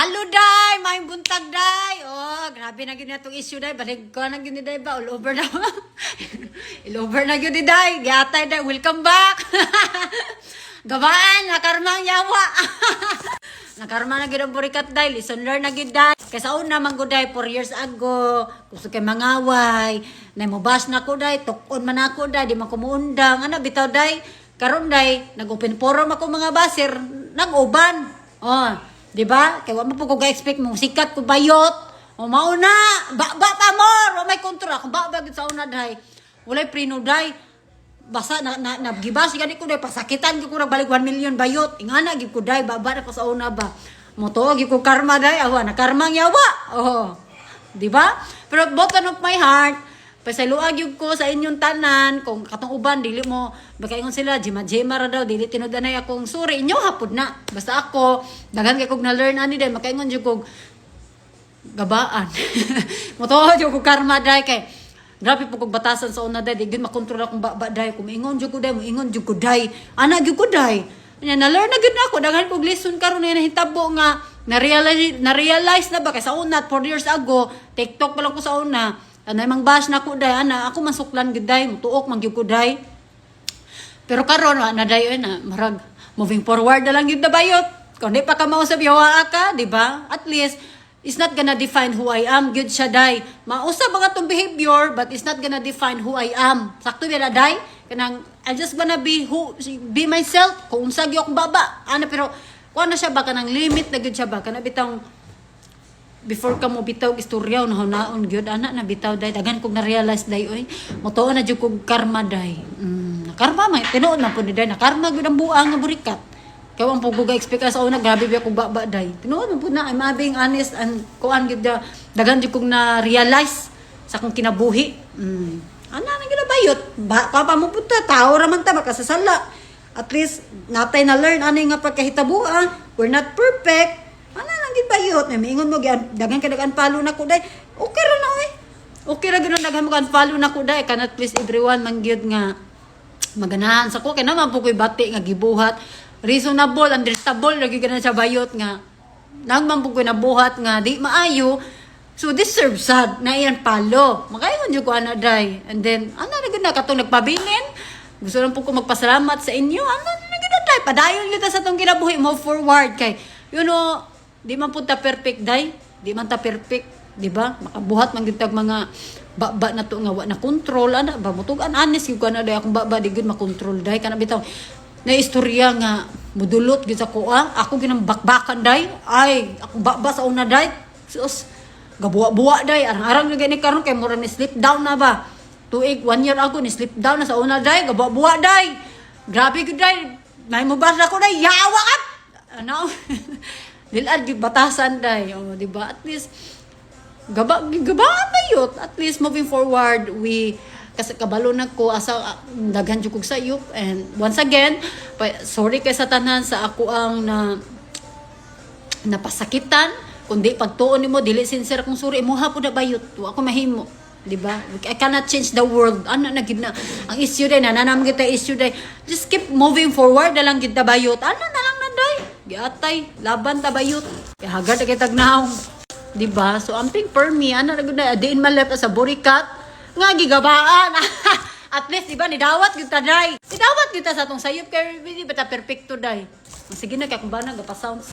Halo, day! May buntag, day! Oh, grabe na gini itong issue, day. Balik ko na gini, day ba? All over na. All over na gini, day. Gatay, day. Welcome back! Gabaan, nakarmang yawa. Nakarma na gini ang burikat, day. Listen, learn na gini, day. Kaysa una, manggo, day, 4 years ago. Gusto kay mangaway. Naimubas na ko, day. Tukon man ako, day. Di man kumuundang. Ano, bitaw, day? Karon, day. Nag-open forum ako mga basir. Nag-uban. Oh, di ba? Kaya wala mo po ko ga-expect mo sikat ko bayot. O mauna, ba pa more, may kontra ko ba sa una day. Walay prino day. Basta nagibas gani ko day pasakitan ko balik 1 million bayot. Ingana gid ko day baba na pa sa una ba. Moto gid ko karma day, awa na karmang yawa. Oh. Di ba? Pero bottom of my heart, pasaluag yun ko sa inyong tanan, kung katong uban, dili mo, bakaingon sila, jima-jima ra daw, dili tinudanay akong suri, inyo hapod na. Basta ako, daghan kay kog na-learn ani day, makaingon yun kog gabaan. Motohod yun kog karma day, kay grabe po kog batasan sa una day, di gid makontrol akong baba day, kung ingon yun ko day, ingon yun ko day, anak yun ko day. Na-learn na gid na ako, daghan kog lesson karon na nahitabo nga, na-realize na ba, kay sa una, 4 years ago, TikTok pa lang ko sa una, ano mang bash na ko day ana ako masuklan gid day mutuok man gyud ko day pero karon na day na marag moving forward na lang gyud na bayot kun di pa ka mausab yawa ka di ba at least it's not gonna define who I am gyud siya day mausab mga tong behavior but it's not gonna define who I am sakto ba na day kanang I just gonna be myself kung unsa gyud akong baba ana pero kuan na siya ba kanang limit na gyud siya ba kana bitang before ka mo bitaw istorya na hunaon gyud ana na bitaw day dagan kog na realize day oy motuon na jud kog karma day karma may tinuod na pud day na karma gyud ang buang nga burikat kay ang pugog expect sa una grabe ba kog baba day tinuod man pud na I'm being honest and kuan gyud dagan jud kog na realize sa akong kinabuhi ana na gyud bayot ba pa mo pud ta tao ra man ta makasasala at least natay na learn ani nga pagkahitabuan we're not perfect. Ano lang gid bayot na miingon mo dagan ka nag-unfollow na ko day. Okay ra na oy. Okay ra gyud daghan mo unfollow na ko day cannot please everyone man gyud nga maganahan sa ko kay naman po koy bati nga gibuhat reasonable understandable ra gyud sa bayot nga nagman po koy nabuhat nga di maayo so deserve sad na iyan palo. Makaingon jud ko ana day and then ana na gyud na katong nagpabilin. Gusto lang po ko magpasalamat sa inyo. Ano na gyud day padayon gyud sa tong kinabuhi mo forward kay you know di man punta perfect day di man ta perfect di ba makabuhat man gid mga baba na to nga wa na control ana ba mutugan honest gyud ana day akong baba di gid makontrol day kana bitaw na istorya nga mudulot gid sa kuha ako ginang bakbakan day ay akong baba sa una day sus gabuwa-buwa day arang-arang na gani karon kay mura ni slip down na ba tuig 1 year ago ni slip down na sa una day gabuwa-buwa day grabe gid day may mubas ako day yawa ka ano dilad gyud batasan day oh di ba at least gabaan bayot at least moving forward we kasi kabalo na ko asa daghan jud kog sayop and once again sorry kay sa tanan sa ako ang napasakitan kundi pagtuon nimo dili sincere kung sorry imuha pud na bayot wa ako mahimo di ba I cannot change the world ana na gid na ang issue day nananam kita issue day just keep moving forward na lang gid ta bayot ana na lang na day giatay laban ta bayot kay hagad kay tagnaw di ba so amping for me ana na gud na diin man left sa burikat nga gigabaan at least di ba ni dawat gid ta day ni dawat gid ta sa tong sayop kay di ba ta perfecto day sige na kay kung ba na gapa sound